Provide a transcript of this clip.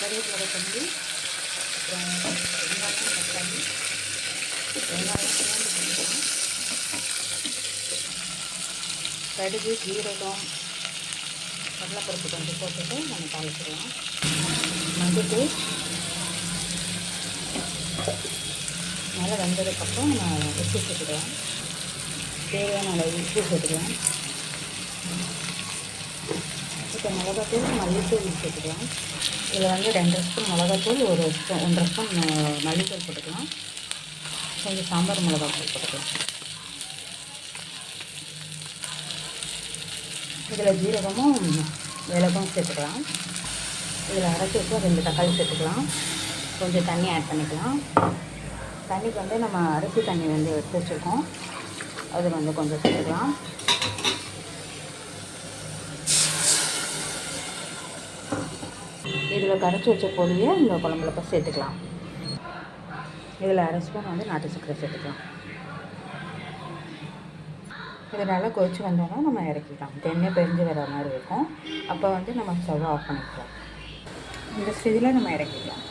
கருவேப்பிலை கொத்தமல்லி, அப்புறம் வெங்காயம், தக்காளி, வெங்காயம் பூண்டு போட்டுக்கலாம். கடுகு, ஜீரகம், கடலைப்பருப்பு கொஞ்சம் போட்டுட்டு நம்ம தாளிச்சிடலாம். மஞ்சள் நல்லா வெந்ததுக்கப்புறம் நம்ம உப்பு சேர்த்துக்கலாம். தேவையான அளவு உப்பு சேர்த்துக்கலாம். இப்போ மிளகாத்தூள், மல்லித்தூள் சேர்த்துக்கலாம். இதில் வந்து 2 ஸ்பூன் மிளகாத்தூள், 1 ஸ்பூன் 1.5 ஸ்பூன் மல்லித்தூள் போட்டுக்கலாம். கொஞ்சம் சாம்பார் மிளகாத்தூள் போட்டுக்கலாம். இதில் ஜீரகமும் மிளகும் சேர்த்துக்கலாம். இதில் அரைச்சி வச்சு 2 தக்காளி சேர்த்துக்கலாம். கொஞ்சம் தண்ணி ஆட் பண்ணிக்கலாம். தண்ணிக்கு வந்து நம்ம அரிசி தண்ணி வந்து எடுத்து வச்சுருக்கோம், அது வந்து கொஞ்சம் சேர்த்துக்கலாம். இதில் கரைச்சி வச்ச பொடியை இந்த குழம்புல போய் சேர்த்துக்கலாம். இதில் 1/2 ஸ்பூன் வந்து நாட்டு சர்க்கரை சேர்த்துக்கலாம். இது நல்லா கொதிச்சு வந்தோன்னா நம்ம இறக்கிக்கலாம். எண்ணெய் பிரிஞ்சு வர மாதிரி இருக்கும். அப்போ வந்து நம்ம ஸ்டவ் ஆஃப் பண்ணிக்கலாம். இந்த ஸ்டேஜில் நம்ம இறக்கிக்கலாம்.